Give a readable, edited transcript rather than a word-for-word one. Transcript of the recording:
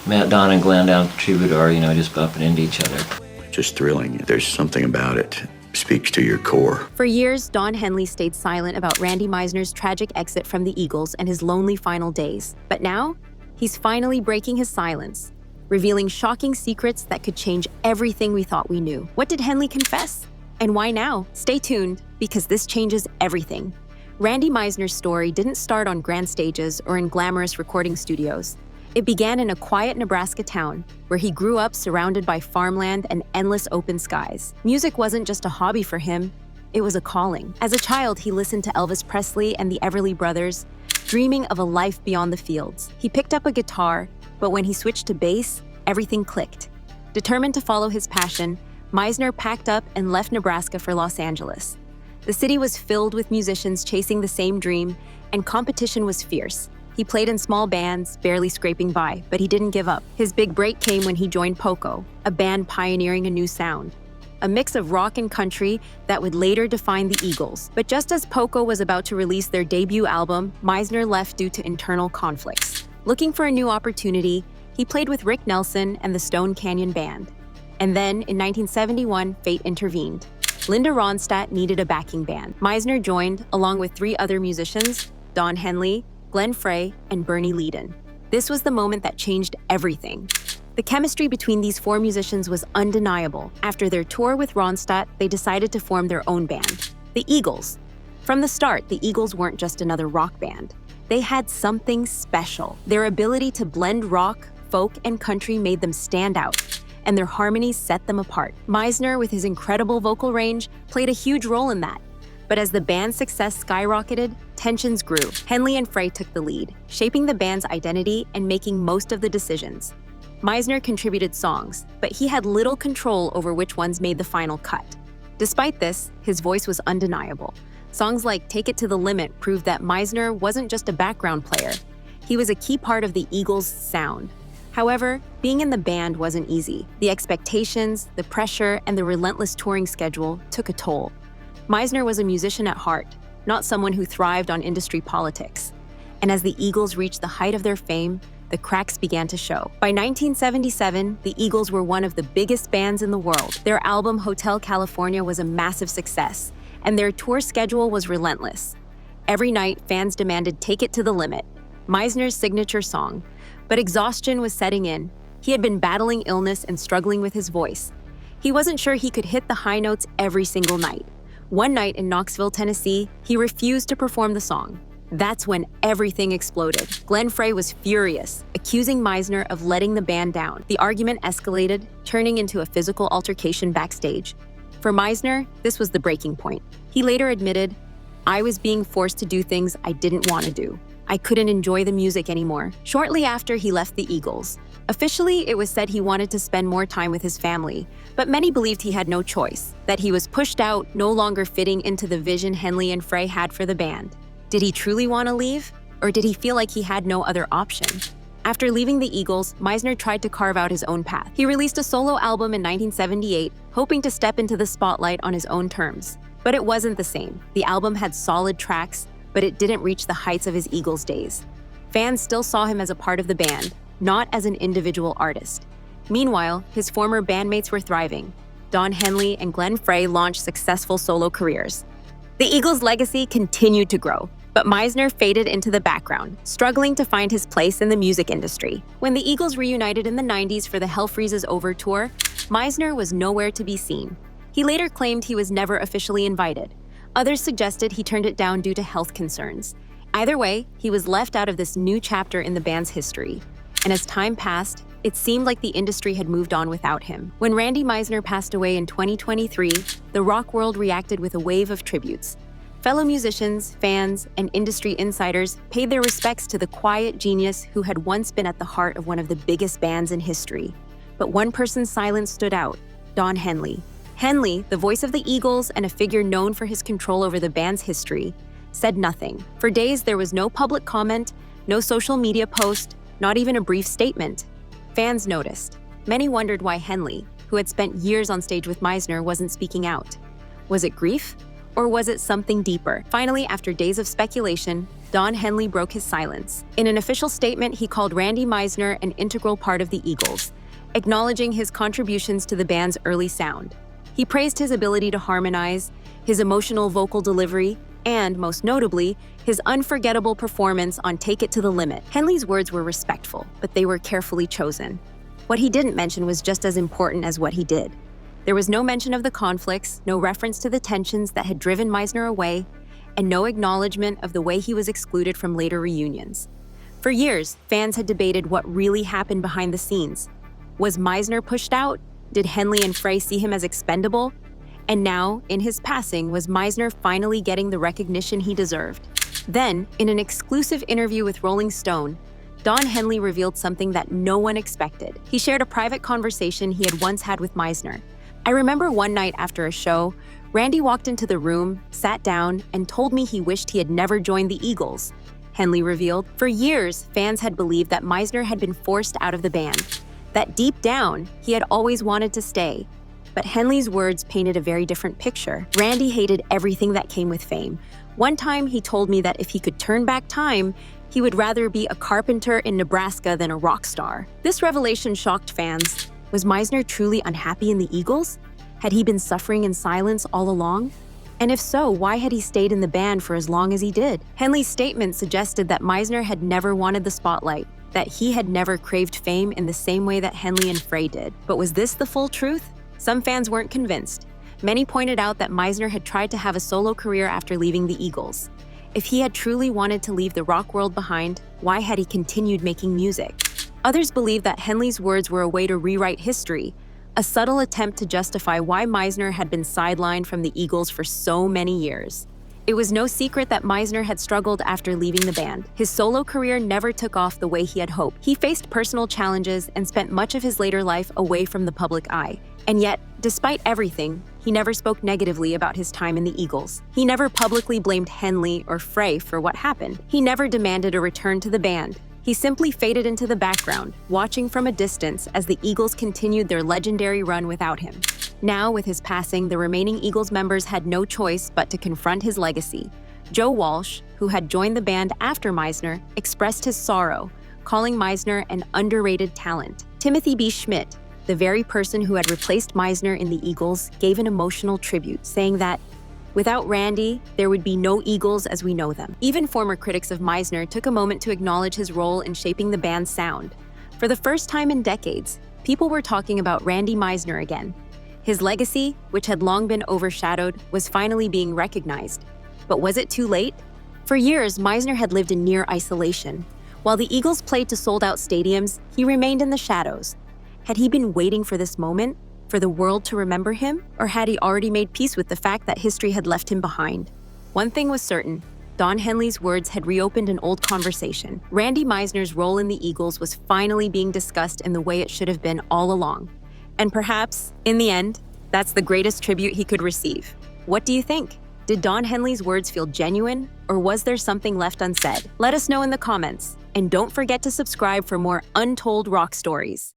met Don and Glenn down at the Troubadour, just bumping into each other. Just thrilling. There's something about it. Speaks to your core. For years, Don Henley stayed silent about Randy Meisner's tragic exit from the Eagles and his lonely final days. But now, he's finally breaking his silence, revealing shocking secrets that could change everything we thought we knew. What did Henley confess? And why now? Stay tuned, because this changes everything. Randy Meisner's story didn't start on grand stages or in glamorous recording studios. It began in a quiet Nebraska town, where he grew up surrounded by farmland and endless open skies. Music wasn't just a hobby for him, it was a calling. As a child, he listened to Elvis Presley and the Everly Brothers, dreaming of a life beyond the fields. He picked up a guitar, but when he switched to bass, everything clicked. Determined to follow his passion, Meisner packed up and left Nebraska for Los Angeles. The city was filled with musicians chasing the same dream, and competition was fierce. He played in small bands, barely scraping by, but he didn't give up. His big break came when he joined Poco, a band pioneering a new sound. A mix of rock and country that would later define the Eagles. But just as Poco was about to release their debut album, Meisner left due to internal conflicts. Looking for a new opportunity, he played with Rick Nelson and the Stone Canyon Band. And then, in 1971, fate intervened. Linda Ronstadt needed a backing band. Meisner joined, along with 3 other musicians, Don Henley, Glenn Frey, and Bernie Leadon. This was the moment that changed everything. The chemistry between these 4 musicians was undeniable. After their tour with Ronstadt, they decided to form their own band, the Eagles. From the start, the Eagles weren't just another rock band. They had something special. Their ability to blend rock, folk, and country made them stand out, and their harmonies set them apart. Meisner, with his incredible vocal range, played a huge role in that. But as the band's success skyrocketed, tensions grew. Henley and Frey took the lead, shaping the band's identity and making most of the decisions. Meisner contributed songs, but he had little control over which ones made the final cut. Despite this, his voice was undeniable. Songs like Take It to the Limit proved that Meisner wasn't just a background player. He was a key part of the Eagles' sound. However, being in the band wasn't easy. The expectations, the pressure, and the relentless touring schedule took a toll. Meisner was a musician at heart, not someone who thrived on industry politics. And as the Eagles reached the height of their fame, the cracks began to show. By 1977, the Eagles were one of the biggest bands in the world. Their album Hotel California was a massive success, and their tour schedule was relentless. Every night, fans demanded Take It to the Limit, Meisner's signature song. But exhaustion was setting in. He had been battling illness and struggling with his voice. He wasn't sure he could hit the high notes every single night. One night in Knoxville, Tennessee, he refused to perform the song. That's when everything exploded. Glenn Frey was furious, accusing Meisner of letting the band down. The argument escalated, turning into a physical altercation backstage. For Meisner, this was the breaking point. He later admitted, "I was being forced to do things I didn't want to do. I couldn't enjoy the music anymore." Shortly after, he left the Eagles. Officially, it was said he wanted to spend more time with his family, but many believed he had no choice, that he was pushed out, no longer fitting into the vision Henley and Frey had for the band. Did he truly want to leave, or did he feel like he had no other option? After leaving the Eagles, Meisner tried to carve out his own path. He released a solo album in 1978, hoping to step into the spotlight on his own terms. But it wasn't the same. The album had solid tracks, but it didn't reach the heights of his Eagles days. Fans still saw him as a part of the band, not as an individual artist. Meanwhile, his former bandmates were thriving. Don Henley and Glenn Frey launched successful solo careers. The Eagles' legacy continued to grow, but Meisner faded into the background, struggling to find his place in the music industry. When the Eagles reunited in the 90s for the Hell Freezes Over tour, Meisner was nowhere to be seen. He later claimed he was never officially invited. Others suggested he turned it down due to health concerns. Either way, he was left out of this new chapter in the band's history. And as time passed, it seemed like the industry had moved on without him. When Randy Meisner passed away in 2023, the rock world reacted with a wave of tributes. Fellow musicians, fans, and industry insiders paid their respects to the quiet genius who had once been at the heart of one of the biggest bands in history. But one person's silence stood out: Don Henley. Henley, the voice of the Eagles and a figure known for his control over the band's history, said nothing. For days, there was no public comment, no social media post, not even a brief statement. Fans noticed. Many wondered why Henley, who had spent years on stage with Meisner, wasn't speaking out. Was it grief? Or was it something deeper? Finally, after days of speculation, Don Henley broke his silence. In an official statement, he called Randy Meisner an integral part of the Eagles, acknowledging his contributions to the band's early sound. He praised his ability to harmonize, his emotional vocal delivery, and, most notably, his unforgettable performance on Take It to the Limit. Henley's words were respectful, but they were carefully chosen. What he didn't mention was just as important as what he did. There was no mention of the conflicts, no reference to the tensions that had driven Meisner away, and no acknowledgement of the way he was excluded from later reunions. For years, fans had debated what really happened behind the scenes. Was Meisner pushed out? Did Henley and Frey see him as expendable? And now, in his passing, was Meisner finally getting the recognition he deserved? Then, in an exclusive interview with Rolling Stone, Don Henley revealed something that no one expected. He shared a private conversation he had once had with Meisner. "I remember one night after a show, Randy walked into the room, sat down, and told me he wished he had never joined the Eagles," Henley revealed. For years, fans had believed that Meisner had been forced out of the band, that deep down, he had always wanted to stay. But Henley's words painted a very different picture. Randy hated everything that came with fame. One time, he told me that if he could turn back time, he would rather be a carpenter in Nebraska than a rock star. This revelation shocked fans. Was Meisner truly unhappy in the Eagles? Had he been suffering in silence all along? And if so, why had he stayed in the band for as long as he did? Henley's statement suggested that Meisner had never wanted the spotlight, that he had never craved fame in the same way that Henley and Frey did. But was this the full truth? Some fans weren't convinced. Many pointed out that Meisner had tried to have a solo career after leaving the Eagles. If he had truly wanted to leave the rock world behind, why had he continued making music? Others believe that Henley's words were a way to rewrite history, a subtle attempt to justify why Meisner had been sidelined from the Eagles for so many years. It was no secret that Meisner had struggled after leaving the band. His solo career never took off the way he had hoped. He faced personal challenges and spent much of his later life away from the public eye. And yet, despite everything, he never spoke negatively about his time in the Eagles. He never publicly blamed Henley or Frey for what happened. He never demanded a return to the band. He simply faded into the background, watching from a distance as the Eagles continued their legendary run without him. Now, with his passing, the remaining Eagles members had no choice but to confront his legacy. Joe Walsh, who had joined the band after Meisner, expressed his sorrow, calling Meisner an underrated talent. Timothy B. Schmidt, the very person who had replaced Meisner in the Eagles, gave an emotional tribute, saying that, "Without Randy, there would be no Eagles as we know them." Even former critics of Meisner took a moment to acknowledge his role in shaping the band's sound. For the first time in decades, people were talking about Randy Meisner again. His legacy, which had long been overshadowed, was finally being recognized. But was it too late? For years, Meisner had lived in near isolation. While the Eagles played to sold-out stadiums, he remained in the shadows. Had he been waiting for this moment? For the world to remember him? Or had he already made peace with the fact that history had left him behind? One thing was certain. Don Henley's words had reopened an old conversation. Randy Meisner's role in the Eagles was finally being discussed in the way it should have been all along. And perhaps, in the end, that's the greatest tribute he could receive. What do you think? Did Don Henley's words feel genuine, or was there something left unsaid? Let us know in the comments. And don't forget to subscribe for more untold rock stories.